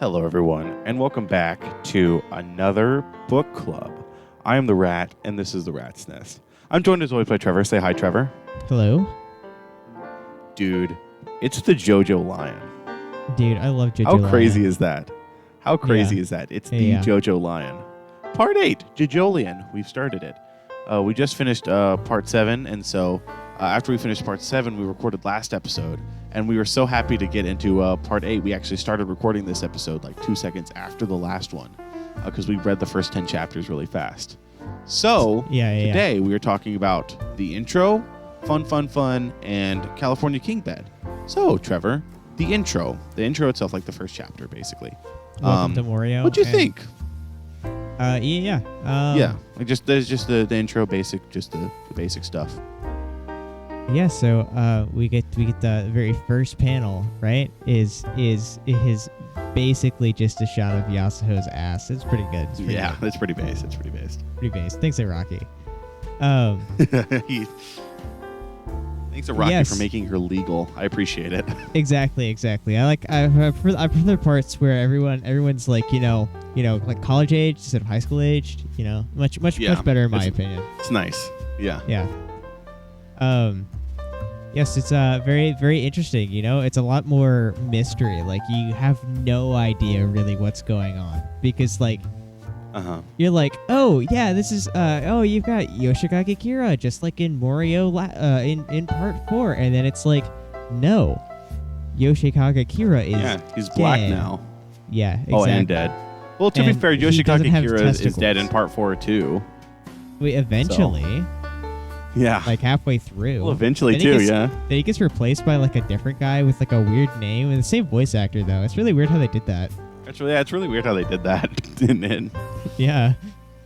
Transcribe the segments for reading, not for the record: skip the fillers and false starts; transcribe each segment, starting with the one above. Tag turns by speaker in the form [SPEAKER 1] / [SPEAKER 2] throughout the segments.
[SPEAKER 1] Hello, everyone, and welcome back to another book club. I am the Rat, and this is the Rat's Nest. I'm joined as always by Trevor. Say hi, Trevor.
[SPEAKER 2] Hello.
[SPEAKER 1] Dude, it's the JoJolion.
[SPEAKER 2] Dude, I love JoJo.
[SPEAKER 1] How crazy is that? How crazy is that? It's the JoJolion. Part 8, JoJolion. We've started it. We just finished Part 7, and so after we finished Part 7, we recorded last episode, and we were so happy to get into Part 8. We actually started recording this episode like 2 seconds after the last one because we read the first 10 chapters really fast. So today we are talking about the intro, fun, and California King Bed. So, Trevor, the intro itself, like the first chapter, basically.
[SPEAKER 2] Welcome to Morioh.
[SPEAKER 1] What'd you think? Like there's just the intro, basic, just the basic stuff.
[SPEAKER 2] Yeah, so we get the very first panel, right? Is basically just a shot of Yasuho's ass. It's pretty good.
[SPEAKER 1] That's pretty base.
[SPEAKER 2] Pretty base. Thanks, Araki.
[SPEAKER 1] Thanks, Araki, for making her legal. I appreciate it.
[SPEAKER 2] Exactly. I prefer parts where everyone's like like college age instead of high school aged. Much better in my opinion.
[SPEAKER 1] It's nice. Yeah.
[SPEAKER 2] Yes, it's very, very interesting. It's a lot more mystery. Like, you have no idea really what's going on because, like, you're like, oh yeah, this is you've got Yoshikage Kira just like in Morioh in part 4, and then it's like, no, Yoshikage Kira is
[SPEAKER 1] he's
[SPEAKER 2] dead.
[SPEAKER 1] black now.
[SPEAKER 2] Yeah, exactly.
[SPEAKER 1] Oh, and dead. Well, to be fair, Yoshikage Kira is dead in part 4 too.
[SPEAKER 2] Wait, eventually. So.
[SPEAKER 1] Yeah.
[SPEAKER 2] Like halfway through.
[SPEAKER 1] Well, eventually too,
[SPEAKER 2] Then he gets replaced by like a different guy with like a weird name and the same voice actor though. It's really weird how they did that.
[SPEAKER 1] It's really weird how they did that.
[SPEAKER 2] Yeah.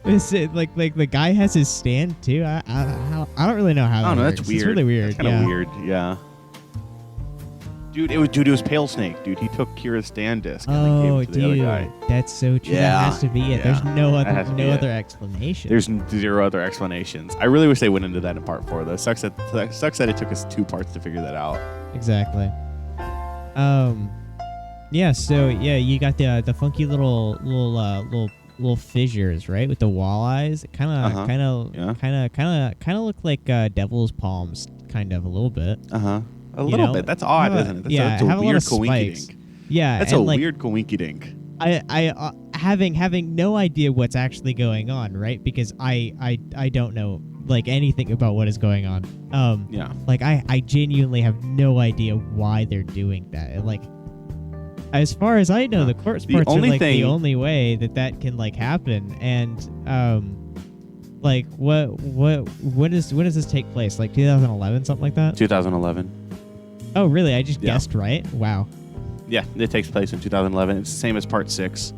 [SPEAKER 2] It's like the guy has his stand too. I don't really know how.
[SPEAKER 1] I don't know.
[SPEAKER 2] Works.
[SPEAKER 1] That's weird.
[SPEAKER 2] It's really weird.
[SPEAKER 1] That's kind of weird. Yeah. Dude, it was Pale Snake. Dude, he took Kira's stand disc and then gave it to the other guy.
[SPEAKER 2] That's so true.
[SPEAKER 1] Yeah.
[SPEAKER 2] That has to be it.
[SPEAKER 1] Yeah.
[SPEAKER 2] There's no other explanation.
[SPEAKER 1] There's zero other explanations. I really wish they went into that in part 4 though. Sucks that it took us 2 parts to figure that out.
[SPEAKER 2] Exactly. Yeah. So you got the funky little fissures, right, with the wall eyes. It kind of look like devil's palms, kind of a little bit.
[SPEAKER 1] A little bit. That's odd, isn't it? That's a weird coinky-dink.
[SPEAKER 2] Yeah,
[SPEAKER 1] that's a weird coinky-dink.
[SPEAKER 2] I having no idea what's actually going on, right? Because I don't know like anything about what is going on. Like I genuinely have no idea why they're doing that. And, like, as far as I know, the corpse parts are like the only way that can like happen. And like when does this take place? Like 2011, something like that?
[SPEAKER 1] 2011.
[SPEAKER 2] Oh, really? I just guessed right? Wow.
[SPEAKER 1] Yeah, it takes place in 2011. It's the same as Part 6.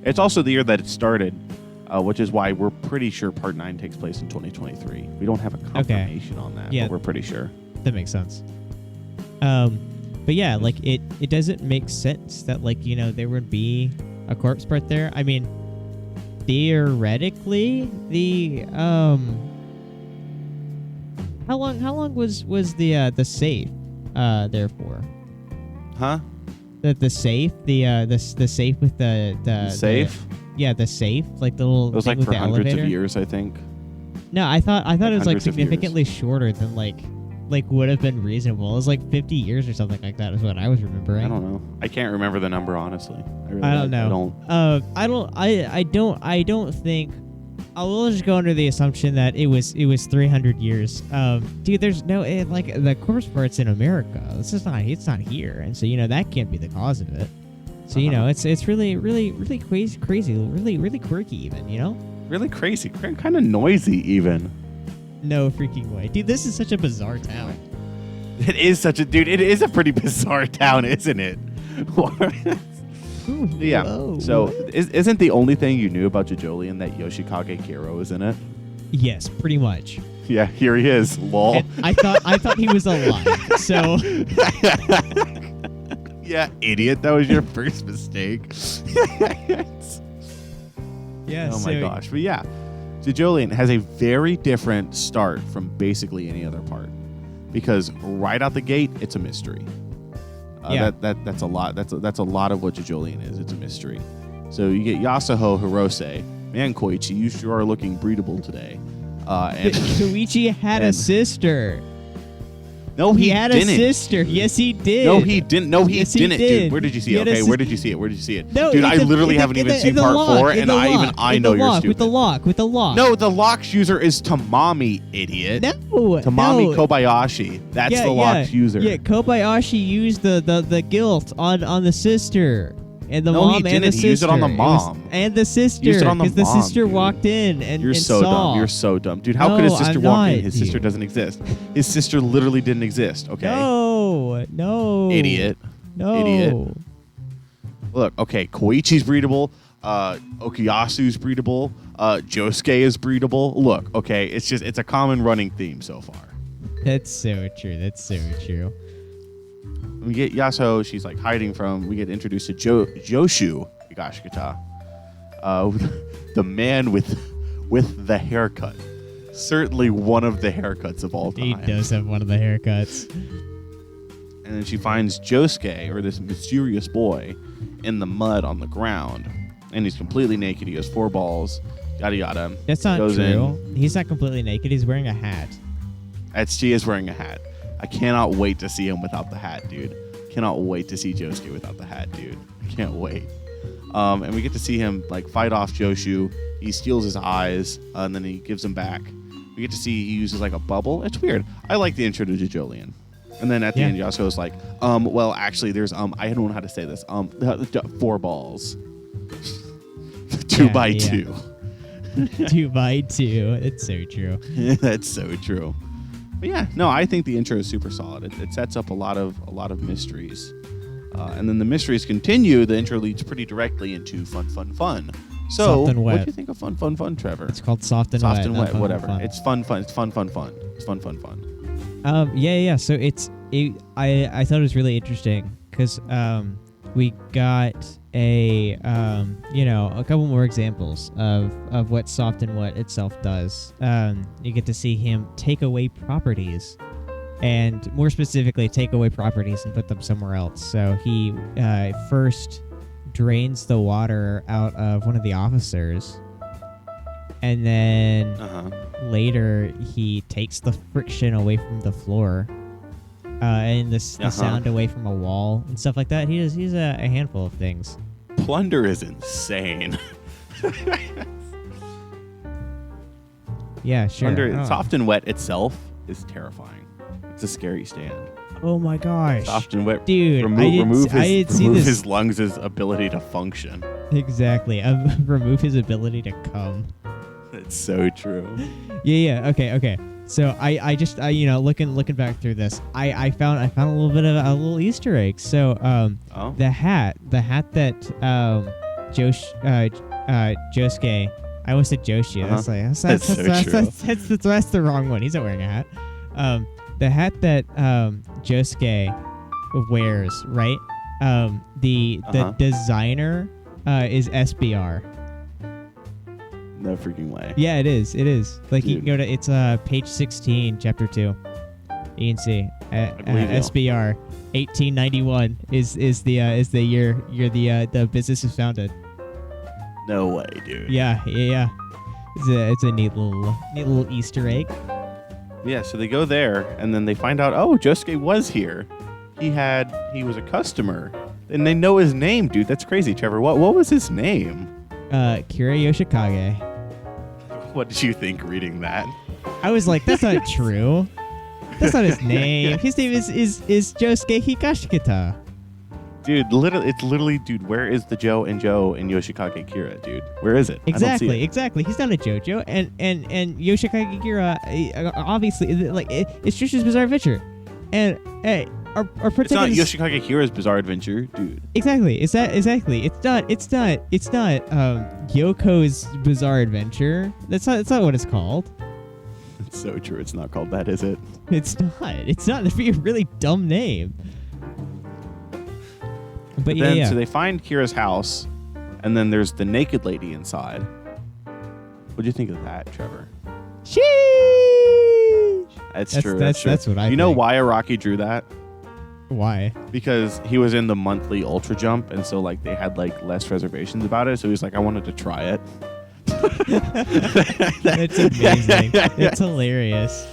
[SPEAKER 1] It's also the year that it started, which is why we're pretty sure Part 9 takes place in 2023. We don't have a confirmation on that, but we're pretty sure.
[SPEAKER 2] That makes sense. But yeah, like it doesn't make sense that like, there would be a corpse part there. I mean, theoretically, the how long was the safe there for?
[SPEAKER 1] Huh?
[SPEAKER 2] The safe, the safe with the
[SPEAKER 1] safe.
[SPEAKER 2] The safe, like the little.
[SPEAKER 1] It was
[SPEAKER 2] thing
[SPEAKER 1] like
[SPEAKER 2] with
[SPEAKER 1] for
[SPEAKER 2] the
[SPEAKER 1] hundreds
[SPEAKER 2] elevator.
[SPEAKER 1] of years, I think.
[SPEAKER 2] No, I thought it was like significantly
[SPEAKER 1] years.
[SPEAKER 2] shorter than like would have been reasonable. It was like 50 years or something like that is what I was remembering.
[SPEAKER 1] I don't know. I can't remember the number honestly.
[SPEAKER 2] I don't know. I don't think. I will just go under the assumption that it was 300 years. Dude, there's no like the corpse parts in America. It's not here, and so that can't be the cause of it. So it's really crazy, really quirky even.
[SPEAKER 1] Really crazy, kind of noisy even.
[SPEAKER 2] No freaking way, dude. This is such a bizarre town.
[SPEAKER 1] It is It is a pretty bizarre town, isn't it? Yeah.
[SPEAKER 2] Whoa.
[SPEAKER 1] So, isn't the only thing you knew about JoJolion that Yoshikage Kira is in it?
[SPEAKER 2] Yes, pretty much.
[SPEAKER 1] Yeah, here he is. Lol.
[SPEAKER 2] And I thought he was alive. So.
[SPEAKER 1] Yeah, idiot. That was your first mistake.
[SPEAKER 2] Yeah.
[SPEAKER 1] Oh my gosh. But yeah, JoJolion has a very different start from basically any other part, because right out the gate, it's a mystery. That's a lot. That's a lot of what JoJolion is. It's a mystery. So you get Yasuho Hirose. Man, Koichi, you sure are looking breedable today. And
[SPEAKER 2] Koichi had a sister.
[SPEAKER 1] No, he
[SPEAKER 2] had
[SPEAKER 1] didn't.
[SPEAKER 2] a sister. Yes, he did.
[SPEAKER 1] No, he didn't. No, he
[SPEAKER 2] yes,
[SPEAKER 1] didn't,
[SPEAKER 2] he did.
[SPEAKER 1] dude. Where did you see it? Okay, where did you see it? Where did you see it?
[SPEAKER 2] No,
[SPEAKER 1] dude, I literally haven't even seen part 4, and I know you're stupid.
[SPEAKER 2] With the lock.
[SPEAKER 1] No, the lock user is Tamami, idiot.
[SPEAKER 2] No.
[SPEAKER 1] Tamami Kobayashi. That's the lock user.
[SPEAKER 2] Yeah, Kobayashi used the guilt on the sister. And the mom and the sister.
[SPEAKER 1] He used it on the mom.
[SPEAKER 2] And the sister.
[SPEAKER 1] He used it on the mom,
[SPEAKER 2] because the sister
[SPEAKER 1] dude.
[SPEAKER 2] Walked in and
[SPEAKER 1] You're so
[SPEAKER 2] saw.
[SPEAKER 1] dumb. You're so dumb. Dude, how could his sister walk in? His sister doesn't exist. His sister literally didn't exist, okay?
[SPEAKER 2] No.
[SPEAKER 1] Idiot.
[SPEAKER 2] No.
[SPEAKER 1] Idiot. Look, okay, Koichi's breedable. Okuyasu's breedable. Josuke is breedable. Look, okay, it's a common running theme so far.
[SPEAKER 2] That's so true.
[SPEAKER 1] We get Yasuho, she's like hiding from. We get introduced to Josuke Higashikata, the man with the haircut. Certainly one of the haircuts of all time.
[SPEAKER 2] He does have one of the haircuts.
[SPEAKER 1] And then she finds Josuke, or this mysterious boy, in the mud on the ground, and he's completely naked. He has 4 balls, yada yada.
[SPEAKER 2] That's not true. He's not completely naked. He's wearing a hat.
[SPEAKER 1] She is wearing a hat. I cannot wait to see him without the hat, dude. Cannot wait to see Josuke without the hat, dude. I can't wait. And we get to see him like fight off Josuke. He steals his eyes, and then he gives them back. We get to see he uses like a bubble. It's weird. I like the intro to JoJolion. And then at the end, Yasuho's like, well, actually, there's I don't know how to say this. 4 balls. 2 by 2.
[SPEAKER 2] 2 by 2. It's so true.
[SPEAKER 1] That's so true. But yeah, no, I think the intro is super solid. It sets up a lot of mysteries, and then the mysteries continue. The intro leads pretty directly into fun. So, what do you think of fun, Trevor?
[SPEAKER 2] It's called soft and
[SPEAKER 1] wet, whatever. It's fun. It's fun. It's fun.
[SPEAKER 2] Yeah. So I thought it was really interesting because we got a couple more examples of what soft and wet itself does. You get to see him take away properties, and more specifically take away properties and put them somewhere else. So he first drains the water out of one of the officers, and then later he takes the friction away from the floor. And the sound away from a wall and stuff like that. He's a handful of things.
[SPEAKER 1] Plunder is insane.
[SPEAKER 2] Yeah, sure.
[SPEAKER 1] Plunder, soft and wet itself is terrifying. It's a scary stand.
[SPEAKER 2] Oh my gosh.
[SPEAKER 1] Soft and wet.
[SPEAKER 2] Dude,
[SPEAKER 1] remove his lungs' ability to function.
[SPEAKER 2] Exactly. Remove his ability to come.
[SPEAKER 1] It's so true.
[SPEAKER 2] Yeah. Okay. So I just looking back through this, I found a little bit of a little Easter egg. So the hat that Josuke, I almost said Joshi. That's the wrong one. He's not wearing a hat. The hat that Josuke wears, right? The designer is SBR.
[SPEAKER 1] No freaking way.
[SPEAKER 2] Yeah, it is. Like, you can go to, it's page 16, chapter 2. You can see SBR 1891 is the year the business is founded.
[SPEAKER 1] No way, dude.
[SPEAKER 2] Yeah. It's a neat little Easter egg.
[SPEAKER 1] Yeah, so they go there and then they find out, oh, Josuke was here. He was a customer. And they know his name, dude. That's crazy, Trevor. What was his name?
[SPEAKER 2] Kira Yoshikage.
[SPEAKER 1] What did you think reading that?
[SPEAKER 2] I was like, that's not true. That's not his name. His name is Josuke Higashikata.
[SPEAKER 1] Dude, it's literally, dude, where is the Joe and Yoshikage Kira, dude? Where is it?
[SPEAKER 2] Exactly. He's not a JoJo, and Yoshikage Kira, obviously, like, it's Jojo's Bizarre Adventure, and our protagonist.
[SPEAKER 1] It's not Yoshikage Kira's Bizarre Adventure, dude.
[SPEAKER 2] Exactly. It's not Yoko's Bizarre Adventure. That's not what it's called.
[SPEAKER 1] It's so true. It's not called that, is it?
[SPEAKER 2] It's not. It'd be a really dumb name. But yeah.
[SPEAKER 1] So they find Kira's house, and then there's the naked lady inside. What do you think of that, Trevor?
[SPEAKER 2] Sheesh!
[SPEAKER 1] That's true. That's
[SPEAKER 2] what I think.
[SPEAKER 1] You know why Araki drew that?
[SPEAKER 2] Why?
[SPEAKER 1] Because he was in the monthly Ultra Jump, and so like they had like less reservations about it. So he's like, I wanted to try it.
[SPEAKER 2] That's amazing. It's hilarious.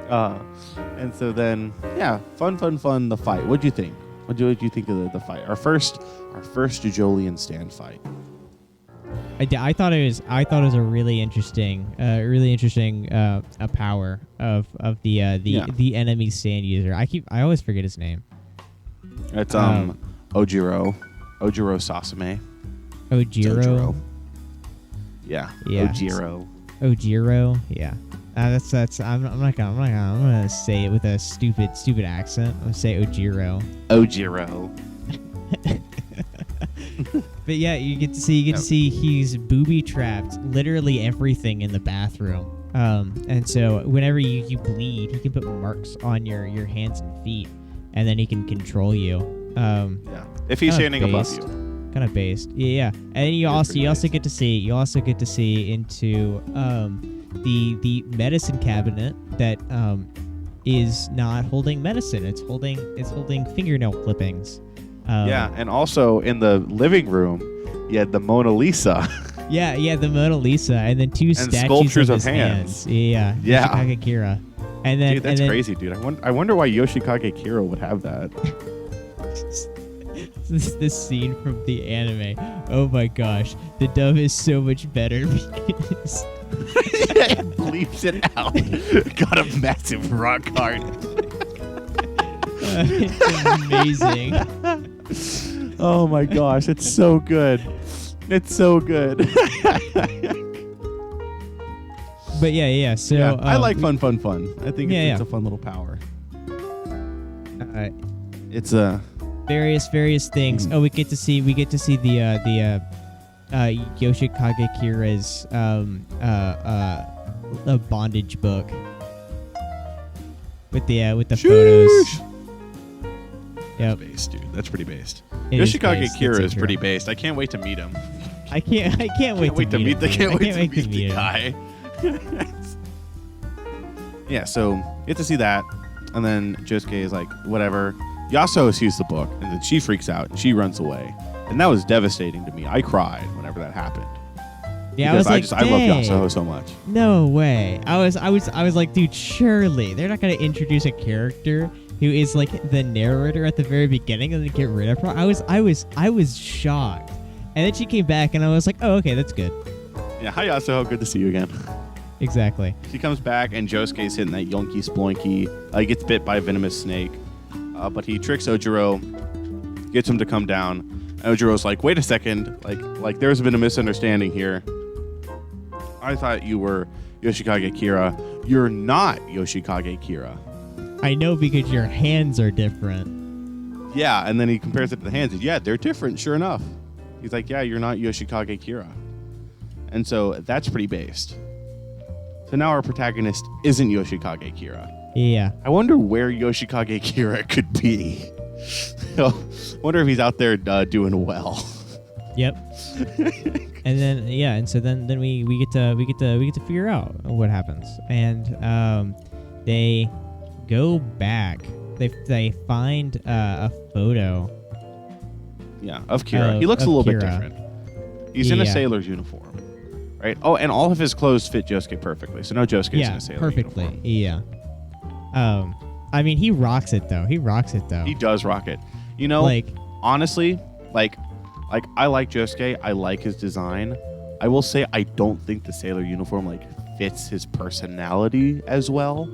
[SPEAKER 1] And so then, yeah, fun. The fight. What'd you think? What'd you think of the fight? Our first JoJolion stand fight.
[SPEAKER 2] I thought it was a really interesting a power of the enemy stand user. I always forget his name.
[SPEAKER 1] It's Ojiro Sasame.
[SPEAKER 2] Ojiro.
[SPEAKER 1] Yeah.
[SPEAKER 2] Ojiro. Yeah. That's. I'm gonna say it with a stupid accent. I'm gonna say Ojiro. But yeah, you get to see he's booby trapped literally everything in the bathroom. And so whenever you bleed, he can put marks on your hands and feet, and then he can control you.
[SPEAKER 1] Yeah. If he's standing above you.
[SPEAKER 2] Kind of based. Yeah. And you also get to see into the medicine cabinet that is not holding medicine. It's holding fingernail clippings.
[SPEAKER 1] And also in the living room, you had the Mona Lisa.
[SPEAKER 2] yeah, the Mona Lisa, and then two statues
[SPEAKER 1] sculptures
[SPEAKER 2] of
[SPEAKER 1] his hands.
[SPEAKER 2] Yeah. Yoshikage Kira. And then,
[SPEAKER 1] dude, that's crazy, dude. I wonder why Yoshikage Kira would have that.
[SPEAKER 2] this scene from the anime. Oh my gosh, the dub is so much better because
[SPEAKER 1] it bleeps it out. Got a massive rock heart.
[SPEAKER 2] It's amazing.
[SPEAKER 1] Oh my gosh, it's so good. It's so good.
[SPEAKER 2] But yeah. So
[SPEAKER 1] I like fun. I think it's a fun little power. It's a
[SPEAKER 2] various things. Oh, we get to see the Yoshikage Kira's a bondage book with the photos. Yep.
[SPEAKER 1] Based, dude. That's pretty based. Yoshikage Kira is pretty based. I can't wait to meet him.
[SPEAKER 2] I can't wait to meet the
[SPEAKER 1] guy. Yeah, so you get to see that, and then Josuke is like, whatever. Yasuho sees the book, and then she freaks out and she runs away, and that was devastating to me. I cried whenever that happened.
[SPEAKER 2] Yeah, I was like,
[SPEAKER 1] I love Yasuho so much.
[SPEAKER 2] No way. I was like, dude, surely they're not gonna introduce a character who is like the narrator at the very beginning and then get rid of her. I was shocked, and then she came back, and I was like, oh, okay, that's good.
[SPEAKER 1] Yeah, hi Yasuho, good to see you again.
[SPEAKER 2] Exactly.
[SPEAKER 1] She comes back, and Josuke's hitting that yonky sploinky. He gets bit by a venomous snake, but he tricks Ojiro, gets him to come down. And Ojiro's like, wait a second, like there's been a misunderstanding here. I thought you were Yoshikage Kira. You're not Yoshikage Kira.
[SPEAKER 2] I know, because your hands are different.
[SPEAKER 1] Yeah, and then he compares it to the hands. Yeah, they're different, sure enough. He's like, yeah, you're not Yoshikage Kira. And so that's pretty based. So now our protagonist isn't Yoshikage Kira.
[SPEAKER 2] Yeah.
[SPEAKER 1] I wonder where Yoshikage Kira could be. Wonder if he's out there doing well.
[SPEAKER 2] Yep. And then then we get to figure out what happens. And they go back. They find a photo.
[SPEAKER 1] Yeah, of Kira. He looks a little bit different. He's in a sailor's uniform, right? Oh, and all of his clothes fit Josuke perfectly. So now Josuke's in a sailor's uniform.
[SPEAKER 2] Yeah. I mean, he rocks it though. He does
[SPEAKER 1] rock it. You know, honestly, I like Josuke. I like his design. I will say I don't think the sailor uniform fits his personality as well.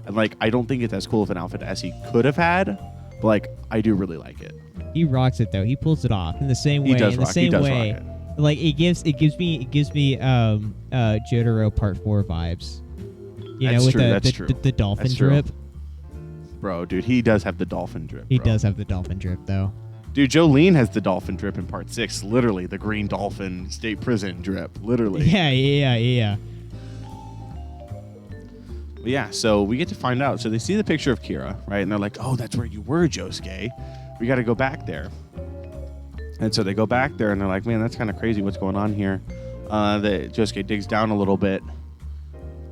[SPEAKER 1] And I don't think it's as cool of an outfit as he could have had. But I do really like it.
[SPEAKER 2] He rocks it though. He pulls it off in the same way.
[SPEAKER 1] He does rock it.
[SPEAKER 2] It gives me Jotaro Part 4 vibes. You know, with the dolphin drip.
[SPEAKER 1] Bro, dude, he does have the dolphin drip.
[SPEAKER 2] He does have the dolphin drip, though.
[SPEAKER 1] Dude, JoJolion has the dolphin drip in Part 6. Literally, the green dolphin state prison drip. Literally.
[SPEAKER 2] Yeah.
[SPEAKER 1] But yeah, so we get to find out. So they see the picture of Kira, right? And they're like, oh, that's where you were, Josuke. We got to go back there. And so they go back there, and they're like, man, that's kind of crazy. What's going on here? Josuke digs down a little bit.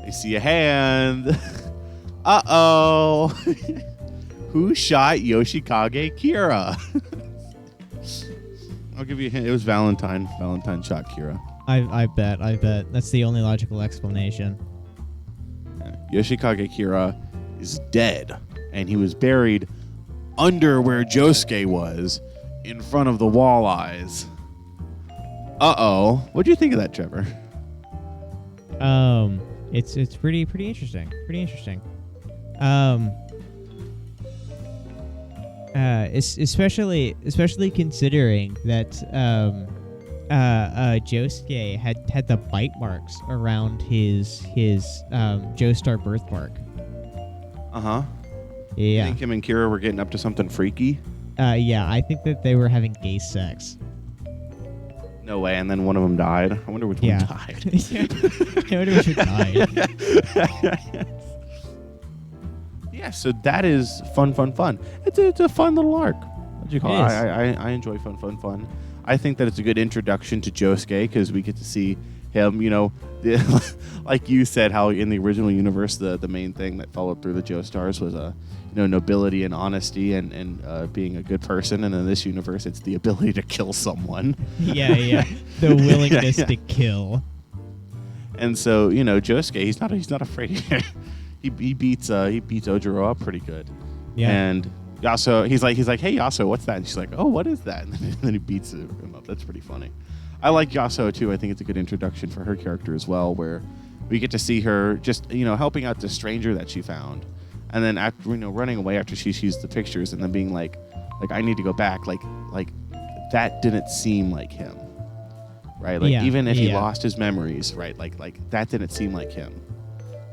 [SPEAKER 1] They see a hand. Uh-oh. Who shot Yoshikage Kira? I'll give you a hint. It was Valentine. Valentine shot Kira.
[SPEAKER 2] I bet. That's the only logical explanation.
[SPEAKER 1] Yoshikage Kira is dead, and he was buried under where Josuke was, in front of the walleyes. Uh-oh. What do you think of that, Trevor?
[SPEAKER 2] It's pretty interesting. Pretty interesting. Especially considering that Josuke had the bite marks around his Joestar birthmark.
[SPEAKER 1] Uh-huh.
[SPEAKER 2] Yeah.
[SPEAKER 1] You think him and Kira were getting up to something freaky?
[SPEAKER 2] Yeah, I think that they were having gay sex.
[SPEAKER 1] No way, and then one of them died. I wonder which one died.
[SPEAKER 2] I wonder which one died.
[SPEAKER 1] Yeah, so that is fun. It's a fun little arc. What do you call it? I enjoy fun. I think that it's a good introduction to Josuke because we get to see him, like you said, how in the original universe, the main thing that followed through the Joestars was nobility and honesty and being a good person. And in this universe, it's the ability to kill someone.
[SPEAKER 2] Yeah. The willingness to kill.
[SPEAKER 1] And so, Josuke, he's not afraid. he beats Ojiro up pretty good. Yeah. And Yasuho, he's like, hey Yasuho, what's that? And she's like, oh, what is that? And then he beats him up. That's pretty funny. I like Yasuho too. I think it's a good introduction for her character as well, where we get to see her just helping out the stranger that she found, and then after running away after she sees the pictures, and then being like I need to go back. Like that didn't seem like him, right? Like even if he lost his memories, right? Like that didn't seem like him.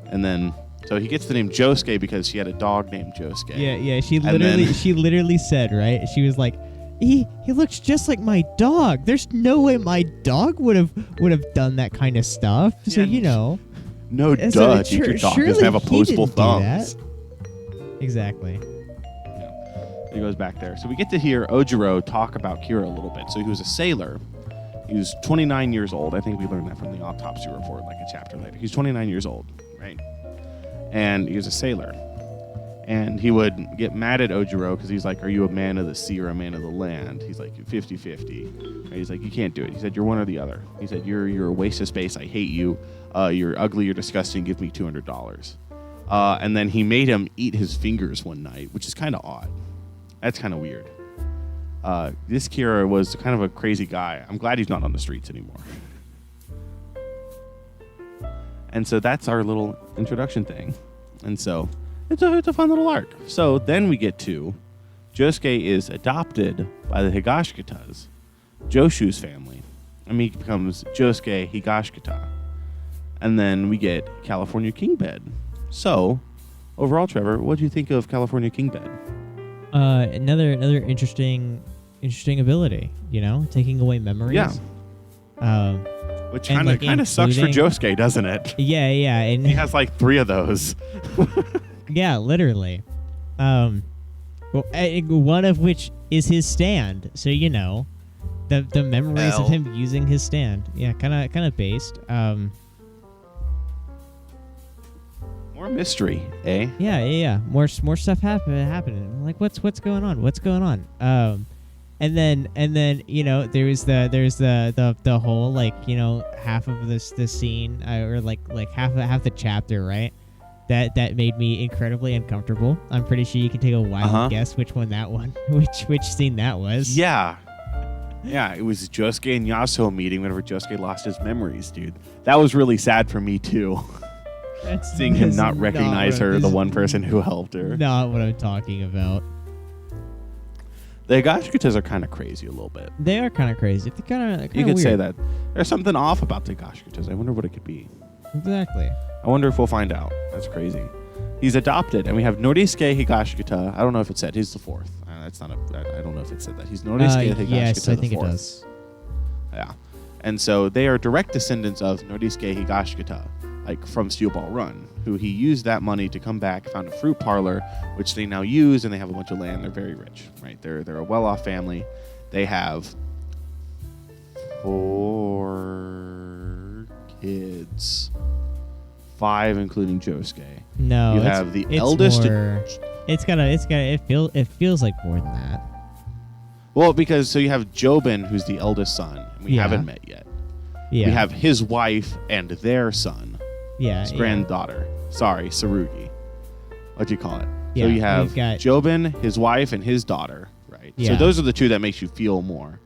[SPEAKER 1] And then so he gets the name Josuke because she had a dog named Josuke.
[SPEAKER 2] Yeah. She literally said, right? She was like, He looks just like my dog. There's no way my dog would have done that kind of stuff. So
[SPEAKER 1] no duh. Your dog doesn't have opposable thumbs.
[SPEAKER 2] Exactly.
[SPEAKER 1] Yeah. He goes back there. So we get to hear Ojiro talk about Kira a little bit. So he was a sailor. He was 29 years old. I think we learned that from the autopsy report, like a chapter later. He's 29 years old, right? And he was a sailor. And he would get mad at Ojiro because he's like, are you a man of the sea or a man of the land? He's like, 50-50. And he's like, you can't do it. He said, you're one or the other. He said, you're a waste of space. I hate you. You're ugly. You're disgusting. Give me $200. And then he made him eat his fingers one night, which is kind of odd. That's kind of weird. This Kira was kind of a crazy guy. I'm glad he's not on the streets anymore. And so that's our little introduction thing. And so it's a fun little arc. So then we get to Josuke is adopted by the Higashikatas, Joshu's family. And he becomes Josuke Higashikata. And then we get California King Bed. So, overall, Trevor, what do you think of California King Bed?
[SPEAKER 2] Another interesting ability, taking away memories.
[SPEAKER 1] Yeah. Which kind of sucks for Josuke, doesn't it?
[SPEAKER 2] Yeah, and
[SPEAKER 1] he has like 3 of those.
[SPEAKER 2] Yeah, literally. One of which is his stand. So the memories of him using his stand. Yeah, kind of based.
[SPEAKER 1] More mystery, eh?
[SPEAKER 2] Yeah. More stuff happening. Like what's going on? What's going on? And then there's the whole half of the scene or like half the chapter, right? That made me incredibly uncomfortable. I'm pretty sure you can take a wild guess which scene that was.
[SPEAKER 1] Yeah, it was Josuke and Yasuho meeting whenever Josuke lost his memories, dude. That was really sad for me too. Seeing him not recognize her, the one person who helped her.
[SPEAKER 2] Not what I'm talking about.
[SPEAKER 1] The Higashikatas are kind of crazy a little bit.
[SPEAKER 2] They are kind of crazy. They're kind of
[SPEAKER 1] You could
[SPEAKER 2] weird.
[SPEAKER 1] say that. There's something off about the Higashikatas. I wonder what it could be.
[SPEAKER 2] Exactly.
[SPEAKER 1] I wonder if we'll find out. That's crazy. He's adopted, and we have Norisuke Higashikata. I don't know if it said he's the 4th. That's not I don't know if it said that. He's Norisuke Higashikata.
[SPEAKER 2] Yes, I think
[SPEAKER 1] the 4th.
[SPEAKER 2] It does.
[SPEAKER 1] Yeah. And so they are direct descendants of Norisuke Higashikata, like from Steel Ball Run, who he used that money to come back, found a fruit parlor, which they now use, and they have a bunch of land. They're very rich, right? They're a well-off family. They have 4 kids, 5 including Josuke.
[SPEAKER 2] No,
[SPEAKER 1] you have the eldest.
[SPEAKER 2] More... it feels like more than that.
[SPEAKER 1] Well, because so you have Jobin, who's the eldest son, and we haven't met yet. Yeah. We have his wife and their son.
[SPEAKER 2] Yeah.
[SPEAKER 1] His granddaughter. Sorry, Sarugi. What do you call it?
[SPEAKER 2] Yeah,
[SPEAKER 1] so you have Jobin, his wife, and his daughter, right?
[SPEAKER 2] Yeah.
[SPEAKER 1] So those are the two that makes you feel more.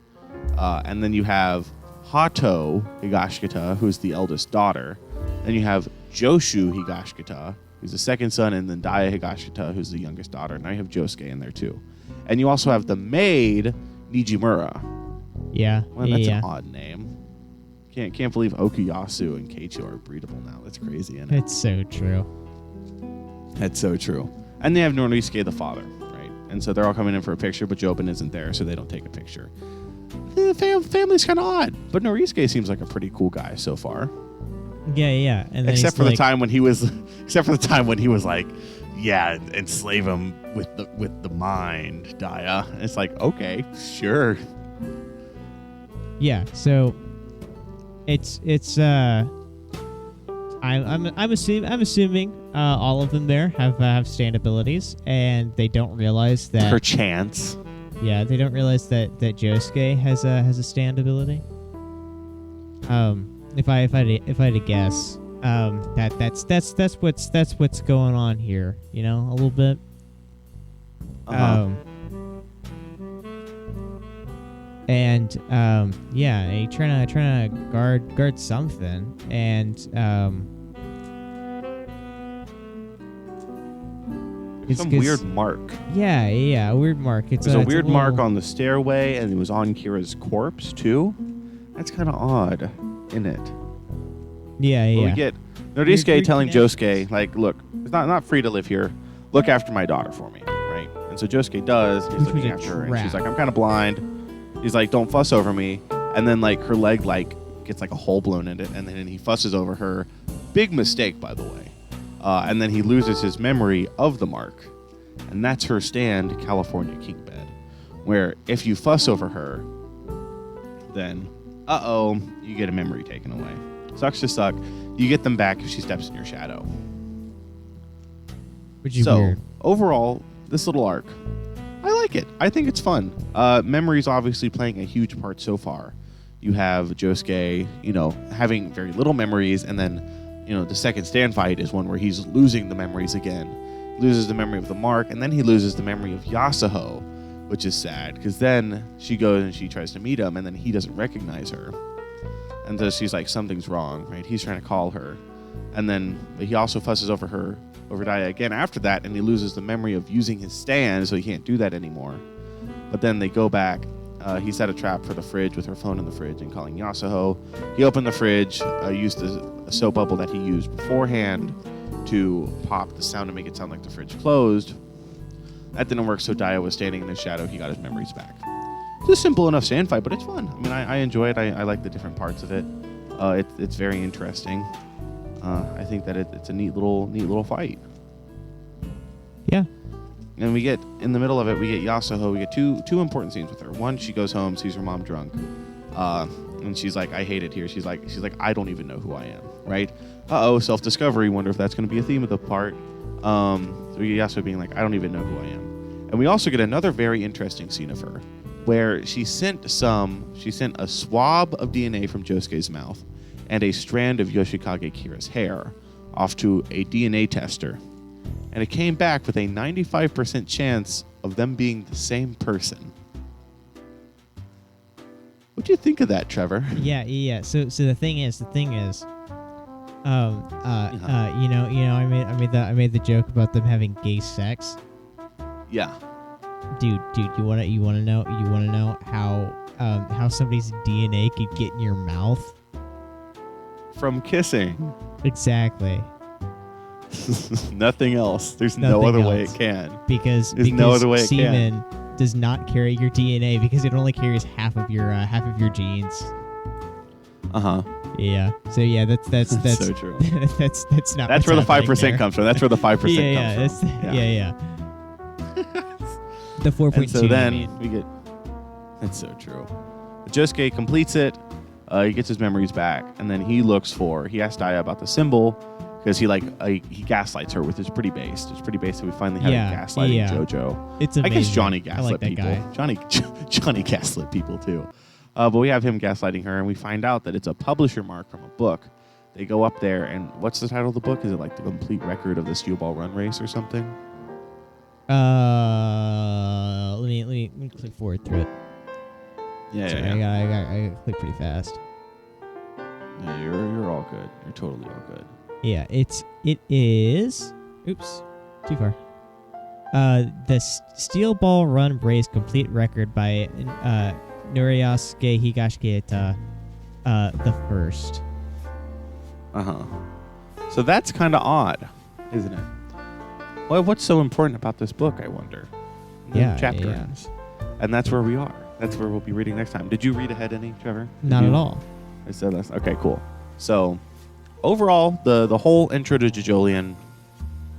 [SPEAKER 1] And then you have Hato Higashikata, who's the eldest daughter. Then you have Joshu Higashikata, who's the second son, and then Daya Higashikata, who's the youngest daughter. Now you have Josuke in there too. And you also have the maid, Nijimura.
[SPEAKER 2] Yeah.
[SPEAKER 1] Well, that's an odd name. Can't believe Okuyasu and Keicho are breedable now. That's crazy, isn't it?
[SPEAKER 2] It's so true.
[SPEAKER 1] That's so true. And they have Norisuke the father, right? And so they're all coming in for a picture, but Jobin isn't there, so they don't take a picture. The family's kind of odd, but Norisuke seems like a pretty cool guy so far.
[SPEAKER 2] Yeah. And
[SPEAKER 1] except for the time when he was like, yeah, enslave him with the mind, Daya. It's like, okay, sure.
[SPEAKER 2] Yeah. So it's I'm assuming all of them there have stand abilities, and they don't realize that
[SPEAKER 1] perchance.
[SPEAKER 2] Yeah, they don't realize that Josuke has a stand ability. If I had to guess, that's what's going on here. You know, a little bit. And he trying to guard something, and
[SPEAKER 1] it's some weird mark.
[SPEAKER 2] Yeah, a weird mark. There's
[SPEAKER 1] a weird mark on the stairway, and it was on Kira's corpse too. That's kind of odd, isn't it?
[SPEAKER 2] Yeah.
[SPEAKER 1] But we get Norisuke telling Josuke, like, look, it's not free to live here. Look after my daughter for me, right? And so Josuke does. He's looking after her, and she's like, I'm kind of blind. He's like, don't fuss over me. And then like her leg like gets like a hole blown in it, and then he fusses over her. Big mistake, by the way. And then he loses his memory of the mark, and that's her stand, California King Bed, where if you fuss over her, then you get a memory taken away. Sucks to suck. You get them back if she steps in your shadow.
[SPEAKER 2] Which is weird.
[SPEAKER 1] Overall, this little arc, I like it. I think it's fun. Memory's obviously playing a huge part so far. You have Josuke, having very little memories, and then, the second stand fight is one where he's losing the memories again. Loses the memory of the mark, and then he loses the memory of Yasuho, which is sad, because then she goes and she tries to meet him, and then he doesn't recognize her. And so she's like, something's wrong, right? He's trying to call her. And then he also fusses over Daya again after that, and he loses the memory of using his stand, so he can't do that anymore. But then they go back. He set a trap for the fridge with her phone in the fridge and calling Yasuho. He opened the fridge, used a soap bubble that he used beforehand to pop the sound to make it sound like the fridge closed. That didn't work, so Daya was standing in his shadow. He got his memories back. It's a simple enough stand fight, but it's fun. I mean, I enjoy it. I like the different parts of it. It's very interesting. I think that it's a neat little fight.
[SPEAKER 2] Yeah.
[SPEAKER 1] And we get, in the middle of it, we get Yasuho. We get two important scenes with her. One, she goes home, sees her mom drunk. And she's like, I hate it here. She's like, I don't even know who I am, right? Self-discovery. Wonder if that's going to be a theme of the part. So we get Yasuho being like, I don't even know who I am. And we also get another very interesting scene of her, where she sent a swab of DNA from Josuke's mouth and a strand of Yoshikage Kira's hair off to a DNA tester. And it came back with a 95% chance of them being the same person. What do you think of that, Trevor?
[SPEAKER 2] Yeah. So the thing is, I made the joke about them having gay sex.
[SPEAKER 1] Yeah.
[SPEAKER 2] Dude, you wanna know how somebody's DNA could get in your mouth?
[SPEAKER 1] From kissing.
[SPEAKER 2] Exactly.
[SPEAKER 1] Nothing else. There's no other way it can.
[SPEAKER 2] Because
[SPEAKER 1] no other way
[SPEAKER 2] semen does not carry your DNA, because it only carries half of your genes. Yeah. So yeah, that's
[SPEAKER 1] so true.
[SPEAKER 2] that's not.
[SPEAKER 1] That's where the 5% comes from. That's where the 5% comes from.
[SPEAKER 2] Yeah. The 4.2.
[SPEAKER 1] So then we get. That's so true. Josuke completes it. He gets his memories back, and then he asks Daya about the symbol, because he gaslights her with his pretty base. It's pretty base that we finally have a gaslighting JoJo.
[SPEAKER 2] It's amazing.
[SPEAKER 1] I guess Johnny gaslit people.
[SPEAKER 2] Guy.
[SPEAKER 1] Johnny gaslit people too. But we have him gaslighting her, and we find out that it's a publisher mark from a book. They go up there, and what's the title of the book? Is it like the complete record of the Steel Ball Run race or something?
[SPEAKER 2] Let me click forward through it.
[SPEAKER 1] Yeah,
[SPEAKER 2] Sorry, I click pretty fast.
[SPEAKER 1] Yeah, you're all good. You're totally all good.
[SPEAKER 2] Yeah, it is. Oops, too far. The Steel Ball Run race complete record by Josuke Higashikata, the first.
[SPEAKER 1] So that's kind of odd, isn't it? Well, what's so important about this book, I wonder? Chapter ends. And that's where we are. That's where we'll be reading next time. Did you read ahead any, Trevor?
[SPEAKER 2] Not at all.
[SPEAKER 1] I said that's okay, cool. So overall, the whole intro to JoJolion,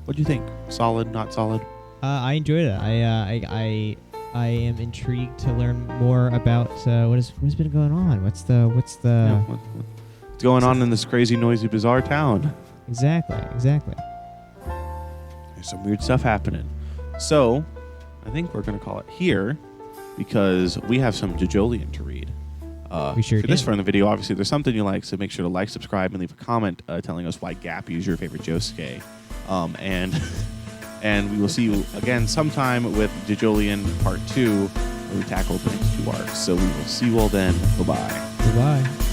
[SPEAKER 1] what do you think? Solid, not solid?
[SPEAKER 2] I enjoyed it. I am intrigued to learn more about what's been going on. What's
[SPEAKER 1] going on in this crazy, noisy, bizarre town?
[SPEAKER 2] Exactly.
[SPEAKER 1] There's some weird stuff happening. So I think we're going to call it here because we have some JoJolion to read.
[SPEAKER 2] We sure
[SPEAKER 1] for this far in the video, obviously, there's something you like, so make sure to like, subscribe, and leave a comment telling us why Gap is your favorite Josuke. And we will see you again sometime with JoJolion Part 2, where we tackle the next 2 arcs. So we will see you all then. Bye-bye.
[SPEAKER 2] Goodbye.